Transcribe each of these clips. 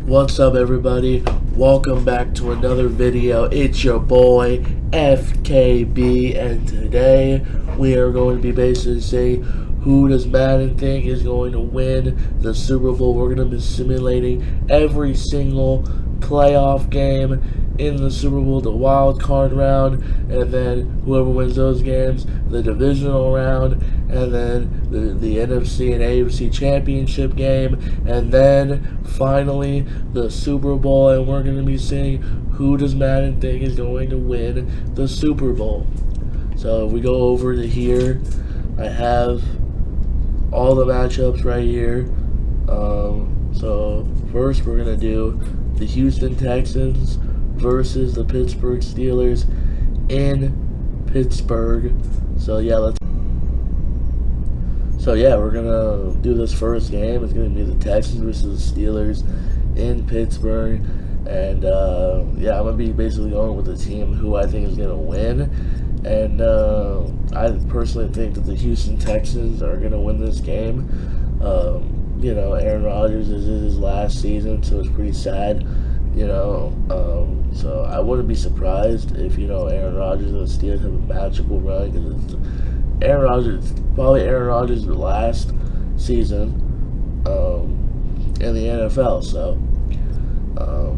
What's up, everybody? Welcome back to another video. It's your boy FKB, and today we are going to be basically saying who does Madden think is going to win the Super Bowl. We're going to be simulating every single playoff game in the Super Bowl, the wild card round, and then whoever wins those games, the divisional round, and then the NFC and AFC championship game, and then finally the Super Bowl. And we're going to be seeing who does Madden think is going to win the Super Bowl. So if we go over to here, I have all the matchups right here. So first we're going to do the Houston Texans versus the Pittsburgh Steelers in Pittsburgh. So yeah, we're gonna do this first game. It's gonna be the Texans versus the Steelers in Pittsburgh, and yeah, I'm gonna be basically going with the team who I think is gonna win. And I personally think that the Houston Texans are gonna win this game. You know, Aaron Rodgers is in his last season, so it's pretty sad. So I wouldn't be surprised if, Aaron Rodgers and the Steelers have a magical run, because it's probably Aaron Rodgers' last season in the NFL. So, I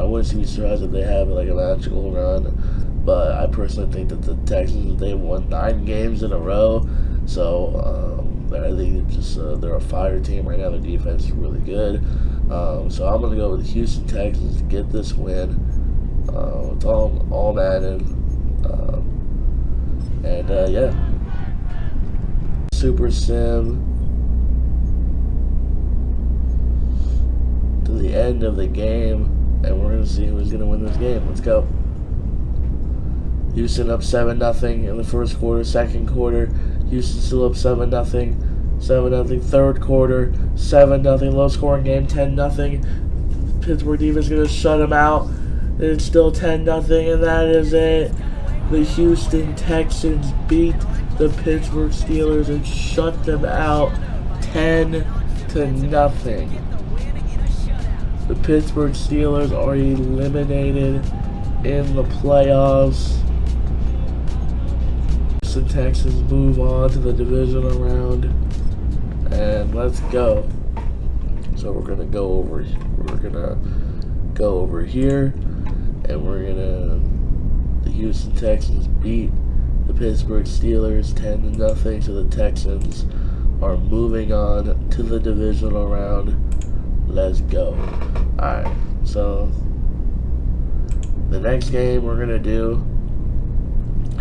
wouldn't be surprised if they have like a magical run. But I personally think that the Texans, they've won 9 games in a row. So I think they're a fire team right now. Their defense is really good. So I'm going to go with the Houston Texans to get this win. It's all Madden. Yeah. Super Sim to the end of the game, and we're going to see who's going to win this game. Let's go. Houston up 7-0 in the first quarter. Second quarter, Houston still up 7-0. 7-0, third quarter, 7-0, low scoring game, 10-0. Pittsburgh defense gonna shut them out. And it's still 10-0, and that is it. The Houston Texans beat the Pittsburgh Steelers and shut them out 10-0. The Pittsburgh Steelers are eliminated in the playoffs. The Texans move on to the divisional round. And let's go. So we're gonna go over here, and the Houston Texans beat the Pittsburgh Steelers 10-0. So the Texans are moving on to the divisional round. Let's go. Alright, so the next game we're gonna do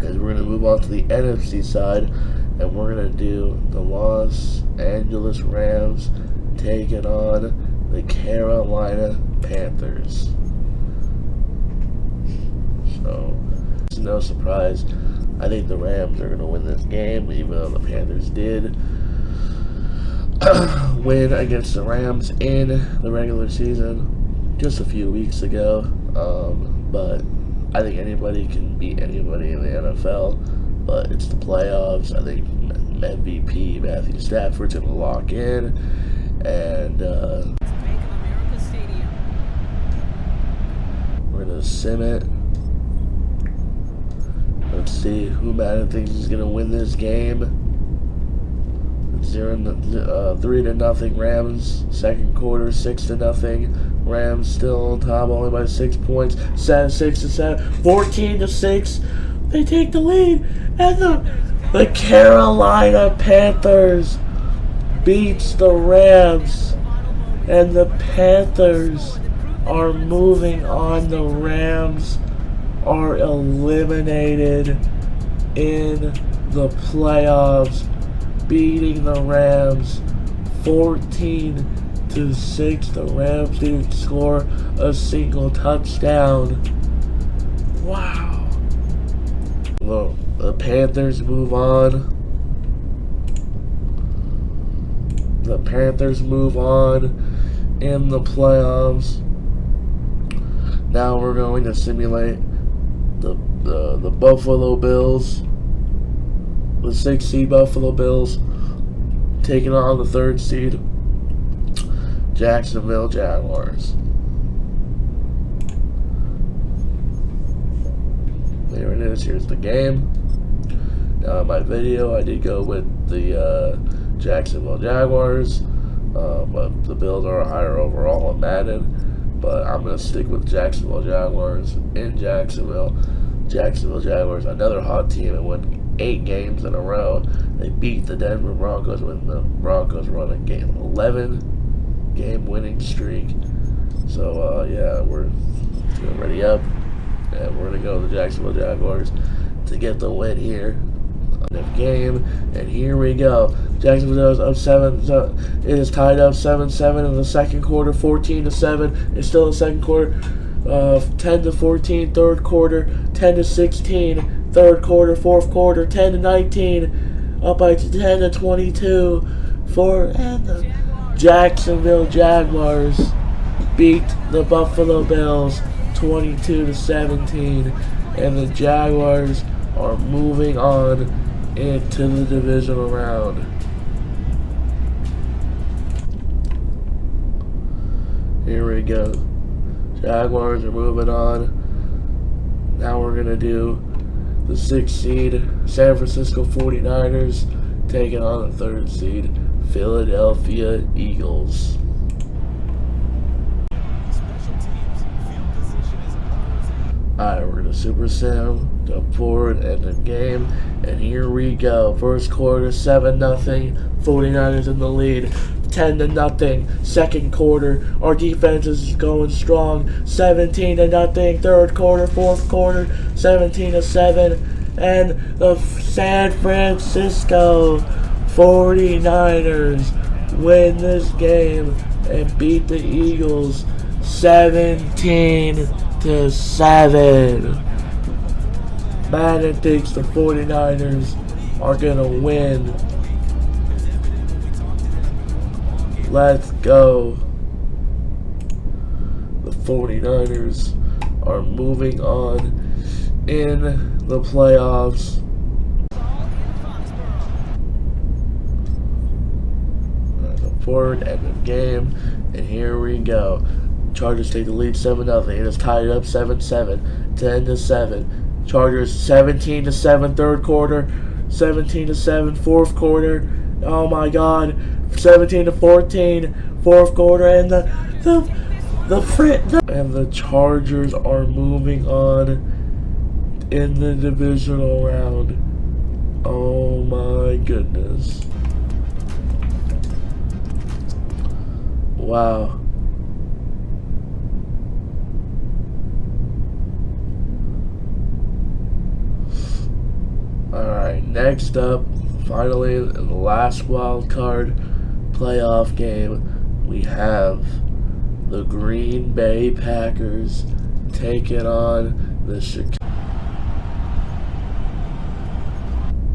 is we're gonna move on to the NFC side. And we're going to do the Los Angeles Rams taking on the Carolina Panthers. So, it's no surprise. I think the Rams are going to win this game, even though the Panthers did win against the Rams in the regular season just a few weeks ago. But I think anybody can beat anybody in the NFL. But it's the playoffs. I think MVP Matthew Stafford's going to lock in. And we're going to sim it. Let's see who Madden thinks is going to win this game. 3-0 Rams. Second quarter, 6-0. Rams still on top, only by 6 points. 6-7, 14-6. They take the lead, and the Carolina Panthers beats the Rams, and the Panthers are moving on. The Rams are eliminated in the playoffs, beating the Rams 14-6. The Rams didn't score a single touchdown. Wow. The Panthers move on. The Panthers move on in the playoffs. Now we're going to simulate the Buffalo Bills, the 6th seed Buffalo Bills, taking on the 3rd seed Jacksonville Jaguars. There it is. Here's the game. Now in my video, I did go with the Jacksonville Jaguars, but the Bills are higher overall in Madden. But I'm going to stick with Jacksonville Jaguars in Jacksonville. Jacksonville Jaguars, another hot team, and won 8 games in a row. They beat the Denver Broncos when the Broncos were on a 11-game winning streak. So yeah, we're ready up, and we're going to go to the Jacksonville Jaguars to get the win here. Game, and here we go. Jacksonville is up 7. It is tied up 7-7 in the second quarter, 14-7. It's still the second quarter. 10-14, third quarter, 10-16, third quarter, fourth quarter, 10-19, up by 10-22. And the Jacksonville Jaguars beat the Buffalo Bills 22-17, and the Jaguars are moving on into the divisional round. Here we go. Jaguars are moving on. Now we're going to do the 6th seed San Francisco 49ers taking on the 3rd seed Philadelphia Eagles. Alright, we're going to Super Sim, jump forward, end the game, and here we go. First quarter, 7-0, 49ers in the lead, 10-0, second quarter, our defense is going strong, 17-0, third quarter, fourth quarter, 17-7, and the San Francisco 49ers win this game and beat the Eagles 17-7. Madden thinks the 49ers are gonna win. Let's go. The 49ers are moving on in the playoffs. Forward and the game, and here we go. Chargers take the lead 7-0. It is tied up 7-7, 10-7. Chargers 17-7 third quarter, 17-7 fourth quarter. Oh my God, 17-14 fourth quarter, and the Chargers are moving on in the divisional round. Oh my goodness. Wow. Alright, next up, finally, in the last wild card playoff game, we have the Green Bay Packers taking on the Chicago.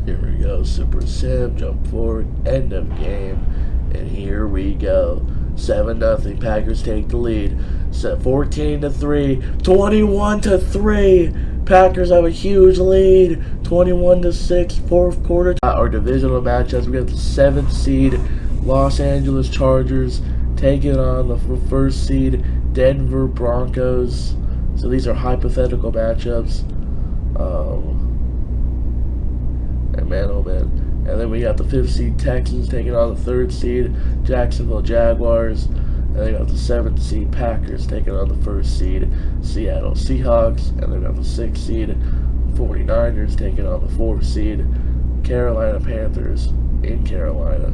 Here we go, Super Sim, jump forward, end of game, and here we go. 7-0, Packers take the lead. 14-3, 21-3. Packers have a huge lead, 21-6, fourth quarter. Our divisional matchups, we got the 7th seed Los Angeles Chargers taking on the 1st seed Denver Broncos. So these are hypothetical matchups. And man, oh man. And then we got the 5th seed Texans taking on the 3rd seed Jacksonville Jaguars. And they got the 7th seed Packers taking on the 1st seed Seattle Seahawks. And they got the 6th seed 49ers taking on the 4th seed Carolina Panthers in Carolina.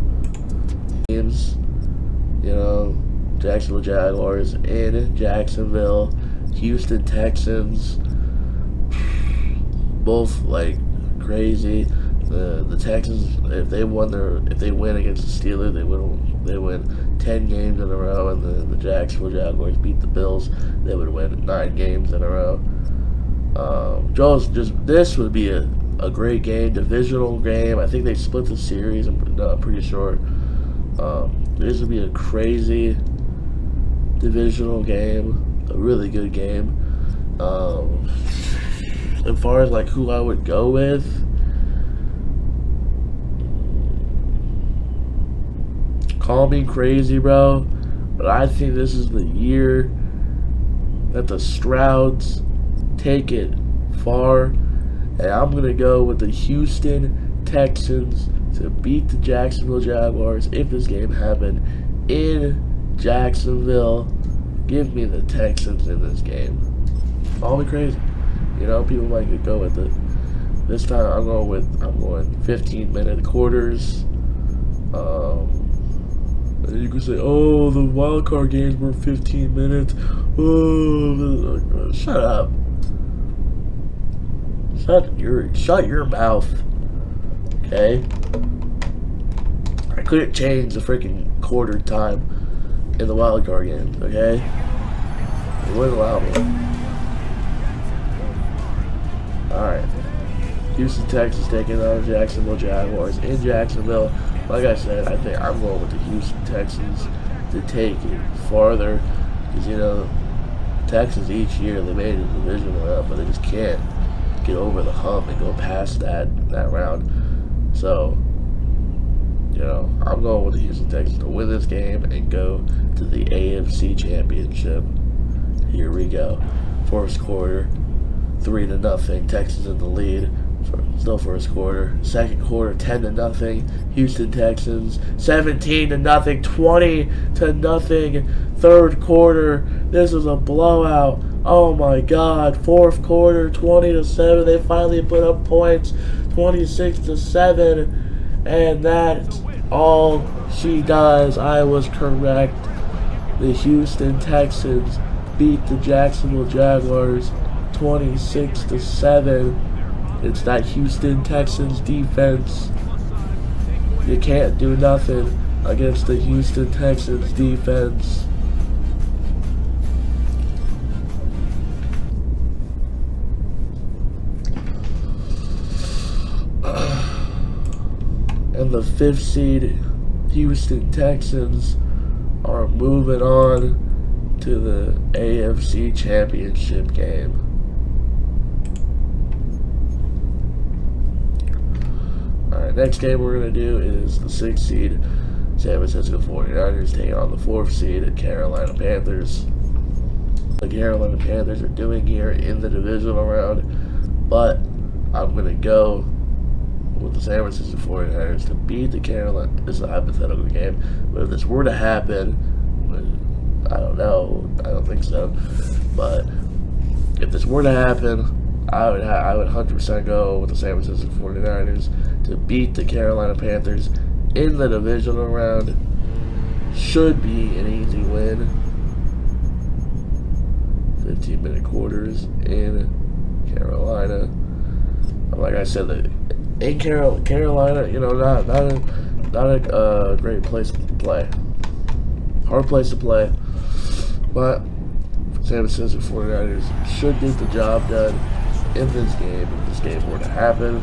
Games, you know, Jacksonville Jaguars in Jacksonville, Houston Texans, both like crazy. The Texans, if they win against the Steelers, they win 10 games in a row, and the Jacksonville Jaguars beat the Bills, they would win 9 games in a row. This would be a great game, divisional game. I think they split the series. I'm pretty sure. This would be a crazy divisional game, a really good game. As far as like who I would go with. Call me crazy, bro, But I think this is the year that the Strouds take it far. And I'm going to go with the Houston Texans to beat the Jacksonville Jaguars if this game happened in Jacksonville. Give me the Texans in this game. Call me crazy. You know, people might go with it. This time I'm going 15-minute quarters. And you can say, oh, the wild card games were 15 minutes. Oh, shut up. Shut your mouth. Okay? I couldn't change the freaking quarter time in the wild card games, okay? It wouldn't allow me. Alright. Houston Texans taking on the Jacksonville Jaguars in Jacksonville. Like I said, I think I'm going with the Houston Texans to take it farther. Because, you know, Texans each year, they made a divisional round, but they just can't get over the hump and go past that round. So, you know, I'm going with the Houston Texans to win this game and go to the AFC Championship. Here we go. First quarter, 3-0. Texans in the lead. Still first quarter. Second quarter, 10-0. Houston Texans, 17-0, 20-0. Third quarter, this is a blowout. Oh my God. Fourth quarter, 20-7. They finally put up points, 26-7. And that's all she does. I was correct. The Houston Texans beat the Jacksonville Jaguars 26-7. It's that Houston Texans defense. You can't do nothing against the Houston Texans defense. And the 5th seed Houston Texans are moving on to the AFC Championship game. Alright, next game we're going to do is the 6th seed San Francisco 49ers taking on the 4th seed Carolina Panthers. The Carolina Panthers are doing here in the divisional round, but I'm going to go with the San Francisco 49ers to beat the Carolina. This is a hypothetical game, but if this were to happen, I don't know, I don't think so, but if this were to happen, I would 100% go with the San Francisco 49ers to beat the Carolina Panthers in the divisional round. Should be an easy win. 15-minute quarters in Carolina. Like I said, in Carolina, you know, not a great place to play. Hard place to play. But San Francisco 49ers should get the job done in this game if this game were to happen.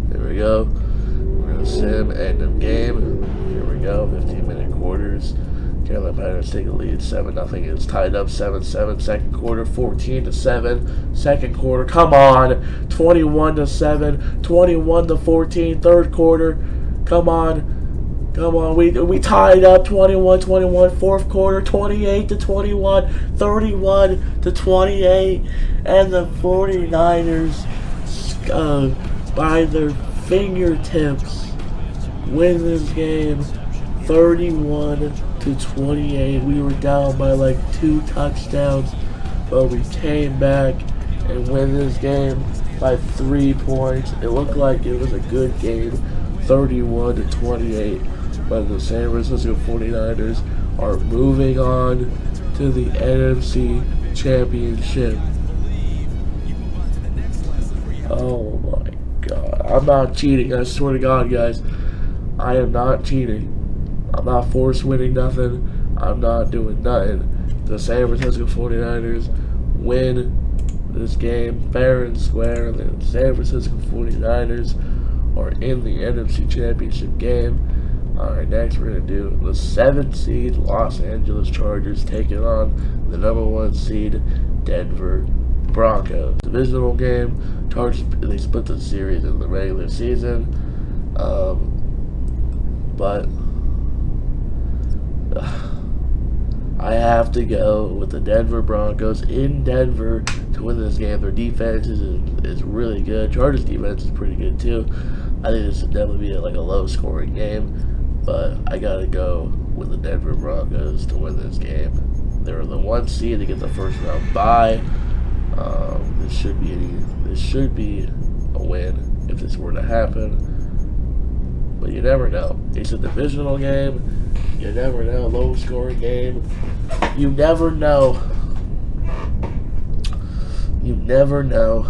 There we go. We're going to sim end of game. Here we go. 15-minute quarters. Carolina Panthers take a lead 7-0. It's tied up 7-7. Second quarter 14-7. Second quarter, come on, 21-7. 21-14. Third quarter, come on. We tied up 21-21. Fourth quarter 28-21. 31-28. And the 49ers by their fingertips win this game 31-28. We were down by like 2 touchdowns, but we came back and win this game by 3 points. It looked like it was a good game, 31-28. But the San Francisco 49ers are moving on to the NFC Championship. Oh my God. I'm not cheating. I swear to God, guys. I am not cheating. I'm not force winning nothing. I'm not doing nothing. The San Francisco 49ers win this game fair and square. The San Francisco 49ers are in the NFC Championship game. Alright, next we're going to do the 7th seed Los Angeles Chargers taking on the number 1 seed Denver Broncos. Divisional game. Chargers, they split the series in the regular season. But I have to go with the Denver Broncos in Denver to win this game. Their defense is really good. Chargers defense is pretty good too. I think this would definitely be like a low scoring game, but I gotta go with the Denver Broncos to win this game. They're the 1 seed to get the first round bye. This should be a win if this were to happen, but you never know. It's a divisional game. You never know. Low scoring game. You never know. You never know.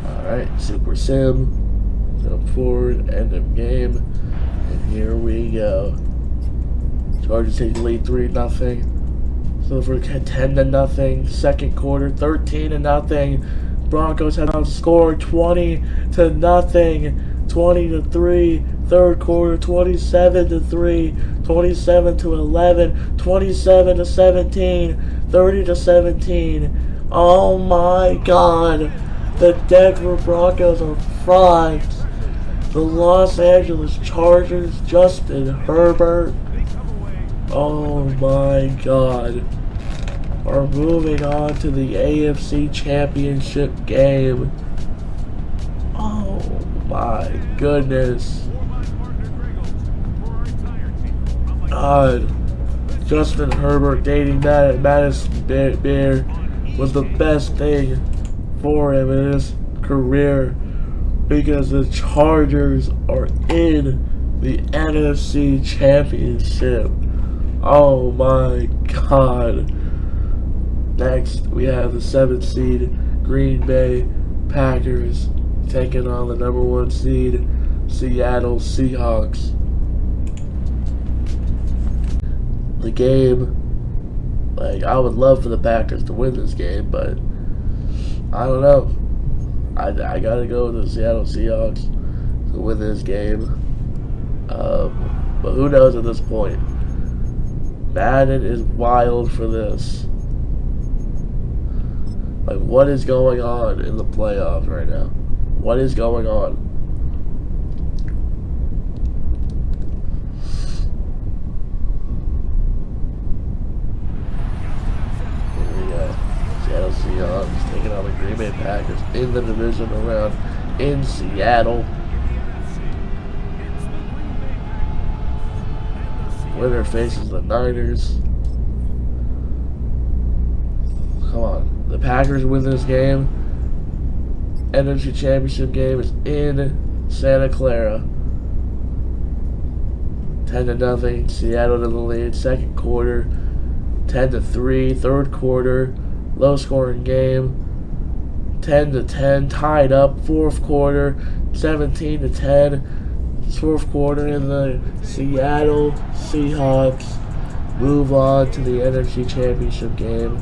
Alright, Super Sim. Jump forward, end of game. And here we go. Chargers take the lead 3-0. So for 10-0. Second quarter, 13-0. Broncos have outscored 20-0. 20-3. Third quarter, 27-3. 27-11. 27-17. 30-17. Oh my God. The Denver Broncos are frauds. The Los Angeles Chargers, Justin Herbert, oh my God, are moving on to the AFC Championship game. Oh my goodness. God, Justin Herbert dating Madison Bear was the best thing for him in his career, because the Chargers are in the NFC Championship. Oh my God. Next, we have the 7th seed Green Bay Packers taking on the number 1 seed Seattle Seahawks. The game, like, I would love for the Packers to win this game, but I don't know. I gotta go with the Seattle Seahawks to win this game. But who knows at this point? Madden is wild for this. Like, what is going on in the playoffs right now? What is going on? Here we go. Seattle Seahawks taking on the Green Bay Packers in the divisional round in Seattle. Winner faces the Niners. Come on. The Packers win this game. NFC Championship game is in Santa Clara. 10-0. Seattle to the lead. Second quarter, 10-3. Third quarter, low scoring game. 10-10. Tied up. Fourth quarter, 17-10. Fourth quarter, and the Seattle Seahawks move on to the NFC Championship game,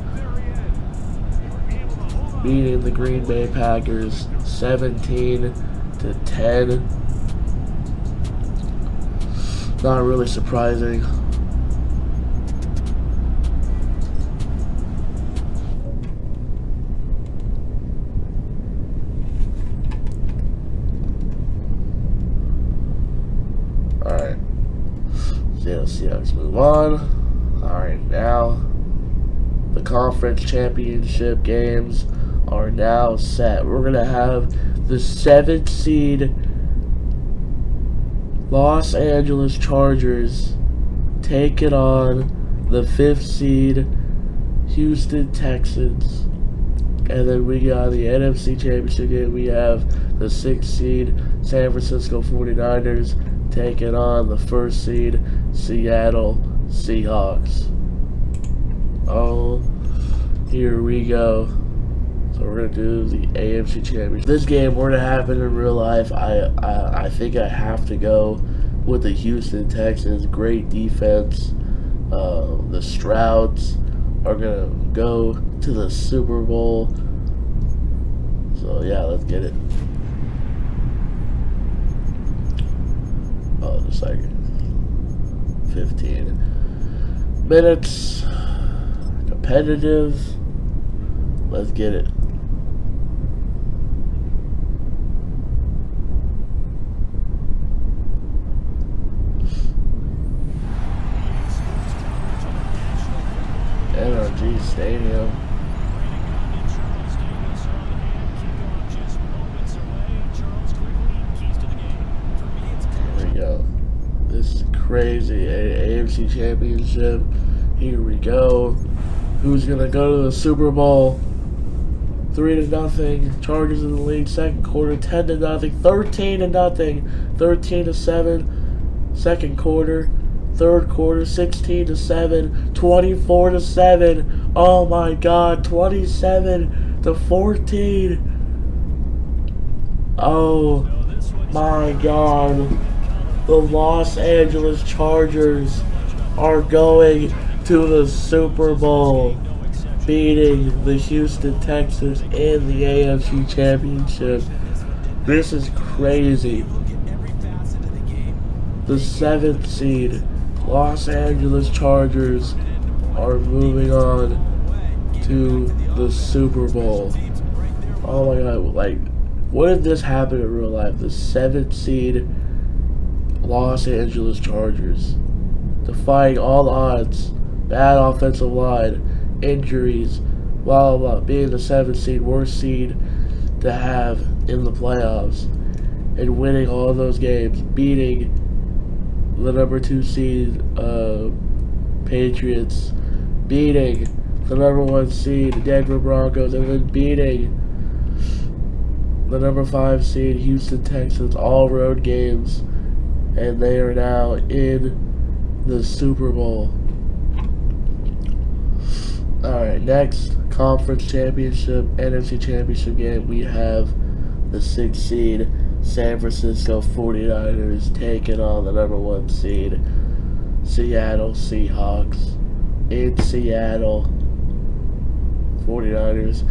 beating the Green Bay Packers 17-10. Not really surprising. Alright. Seahawks move on. Alright, now the conference championship games are now set. We're going to have the 7th seed Los Angeles Chargers take it on the 5th seed Houston Texans. And then we got the NFC Championship game. We have the 6th seed San Francisco 49ers taking on the 1st seed Seattle Seahawks. Oh, here we go. So we're gonna do the AFC Championship. This game were to happen in real life, I think I have to go with the Houston Texans. Great defense. The Strouds are gonna go to the Super Bowl. So yeah, let's get it. Oh, just like 15 minutes. Competitive. Let's get it. NRG Stadium. Here we go. This is crazy. AFC Championship. Here we go. Who's gonna go to the Super Bowl? 3-0. Chargers in the lead. Second quarter, 10-0. 13-0. 13-7. Second quarter. Third quarter, 16-7. 24-7. Oh my God, 27-14. Oh my God. The Los Angeles Chargers are going to the Super Bowl, beating the Houston Texans in the AFC Championship. This is crazy. The 7th seed Los Angeles Chargers are moving on to the Super Bowl. Oh my God, like, what if this happened in real life? The 7th seed Los Angeles Chargers, defying all odds, bad offensive line, injuries, blah blah blah, being the 7th seed, worst seed to have in the playoffs, and winning all those games, beating the number 2 seed Patriots, beating the number 1 seed Denver Broncos, and then beating the number 5 seed Houston Texans, all road games, and they are now in the Super Bowl. Alright, next conference championship, NFC championship game, we have the 6th seed San Francisco 49ers taking on the number 1 seed Seattle Seahawks in Seattle. 49ers,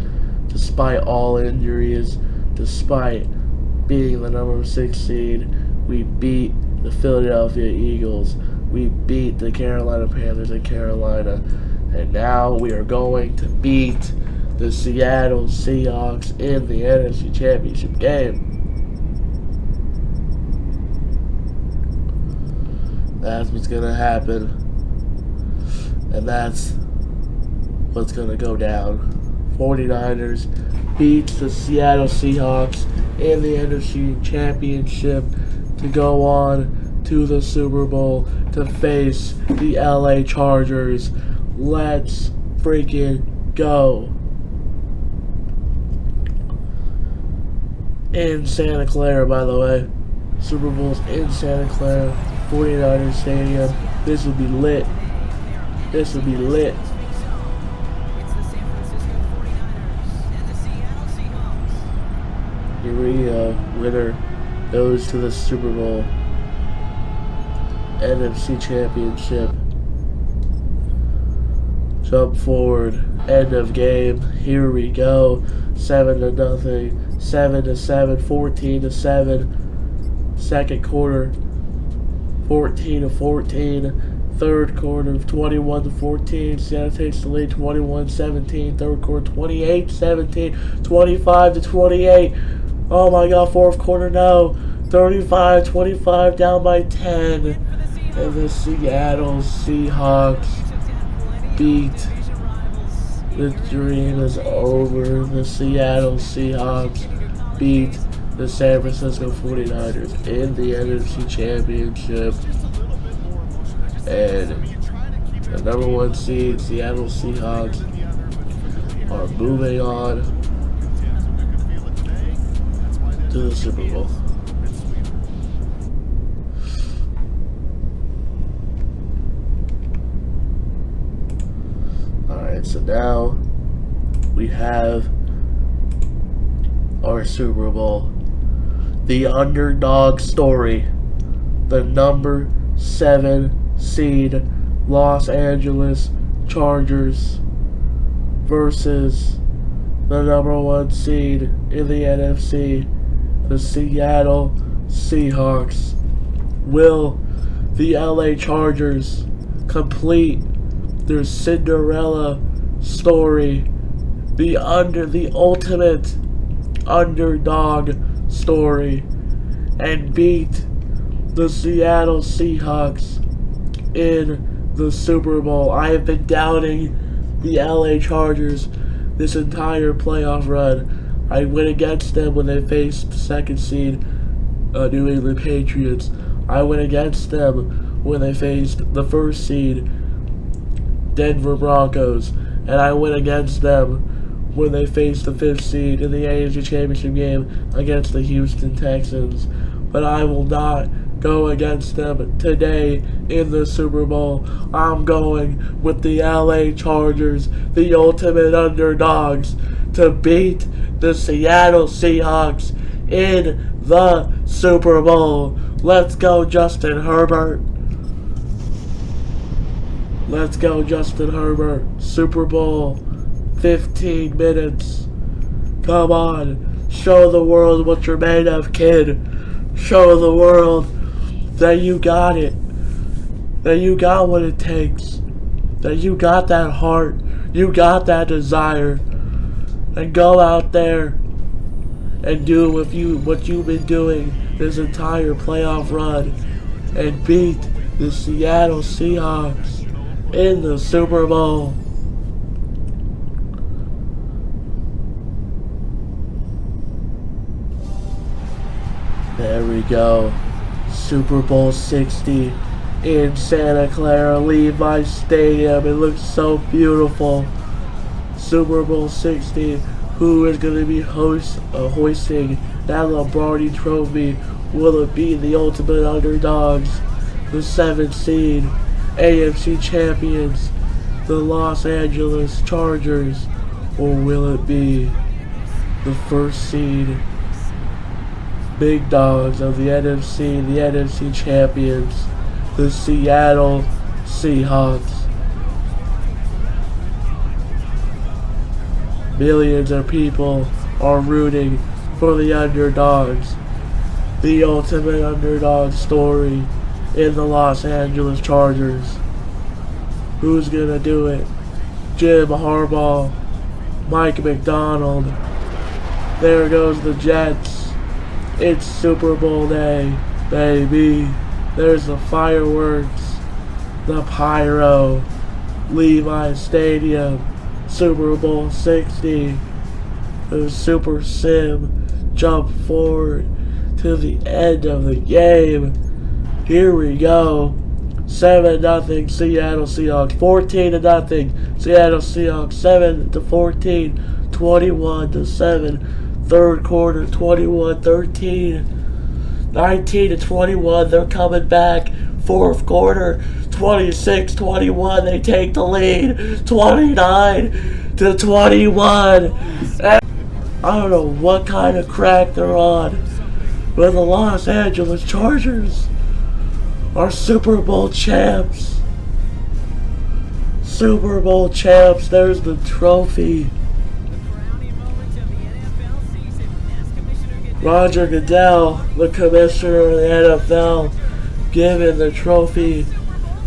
despite all injuries, despite being the number 6 seed, we beat the Philadelphia Eagles, we beat the Carolina Panthers in Carolina, and now we are going to beat the Seattle Seahawks in the NFC Championship game. That's what's gonna happen, and that's what's gonna go down. 49ers beats the Seattle Seahawks in the NFC Championship to go on to the Super Bowl to face the LA Chargers. Let's freaking go. In Santa Clara, by the way. Super Bowl's in Santa Clara, 49ers Stadium. This will be lit. This will be lit. Here we go. Winner goes to the Super Bowl. NFC Championship. Jump forward. End of game. Here we go. 7-0. 7-7. 14-7. Second quarter. 14-14. Third quarter, 21-14. Seattle takes the lead, 21-17. Third quarter, 28-17. 25-28. Oh my God, fourth quarter, no. 35-25, down by 10. And the Seattle Seahawks beat. The dream is over. The Seattle Seahawks beat the San Francisco 49ers in the NFC Championship. And the number 1 seed, Seattle Seahawks, are moving on to the Super Bowl. Alright, so now we have our Super Bowl. The underdog story. The number 7 seed Los Angeles Chargers versus the number 1 seed in the NFC, the Seattle Seahawks. Will the LA Chargers complete their Cinderella story, the ultimate underdog story, and beat the Seattle Seahawks in the Super Bowl? I have been doubting the LA Chargers this entire playoff run. I went against them when they faced the 2nd seed New England Patriots. I went against them when they faced the 1st seed Denver Broncos. And I went against them when they faced the 5th seed in the AFC Championship game against the Houston Texans. But I will not go against them today in the Super Bowl. I'm going with the LA Chargers, the ultimate underdogs, to beat the Seattle Seahawks in the Super Bowl. Let's go, Justin Herbert. Let's go, Justin Herbert. Super Bowl, 15 minutes. Come on. Show the world what you're made of, kid. Show the world that you got it. That you got what it takes. That you got that heart. You got that desire. And go out there and do what you've been doing this entire playoff run and beat the Seattle Seahawks in the Super Bowl. There we go. Super Bowl 60 in Santa Clara Levi Stadium. It looks so beautiful. Super Bowl 60. Who is going to be hoisting that Lombardi trophy? Will it be the ultimate underdogs, the 7th seed, AFC champions, the Los Angeles Chargers? Or will it be the 1st seed, big dogs of the NFC champions, the Seattle Seahawks? Millions of people are rooting for the underdogs, the ultimate underdog story in the Los Angeles Chargers. Who's gonna do it? Jim Harbaugh, Mike McDonald. There goes the Jets. It's Super Bowl day, baby. There's the fireworks, the pyro, Levi Stadium, Super Bowl 60. The Super Sim jump forward to the end of the game. Here we go. 7-0 Seattle Seahawks. 14-0 Seattle Seahawks. 7-14. 21-7. 3rd quarter, 21-13. 19-21. They're coming back. 4th quarter, 26-21. They take the lead. 29-21. I don't know what kind of crack they're on, but the Los Angeles Chargers are Super Bowl champs. Super Bowl champs. There's the trophy. Roger Goodell, the commissioner of the NFL, giving the trophy,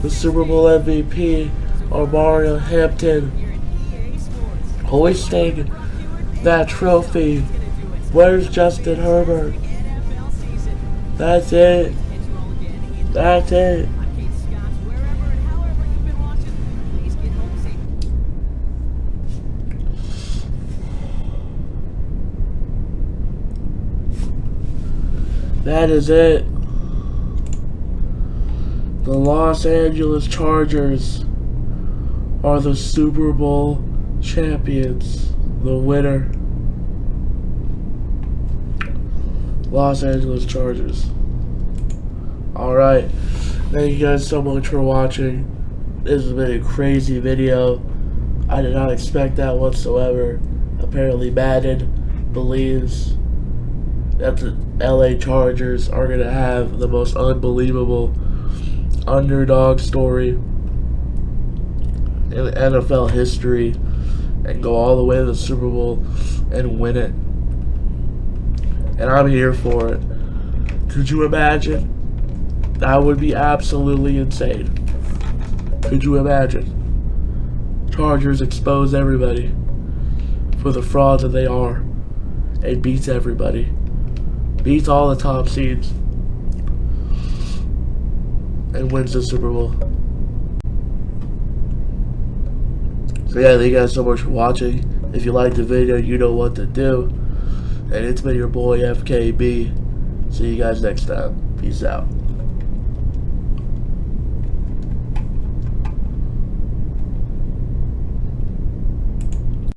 the Super Bowl MVP, Mario Hampton, hoisting that trophy. Where's Justin Herbert? That's it. That's it. That is it. The Los Angeles Chargers are the Super Bowl champions. The winner. Los Angeles Chargers. Alright. Thank you guys so much for watching. This has been a crazy video. I did not expect that whatsoever. Apparently Madden believes that the LA Chargers are going to have the most unbelievable underdog story in NFL history. and go all the way to the Super Bowl and win it. And I'm here for it. Could you imagine? That would be absolutely insane. Could you imagine? Chargers expose everybody for the frauds that they are and beats everybody. Beats all the top seeds and wins the Super Bowl. So yeah, thank you guys so much for watching. If you liked the video, you know what to do. And it's been your boy FKB. See you guys next time. Peace out.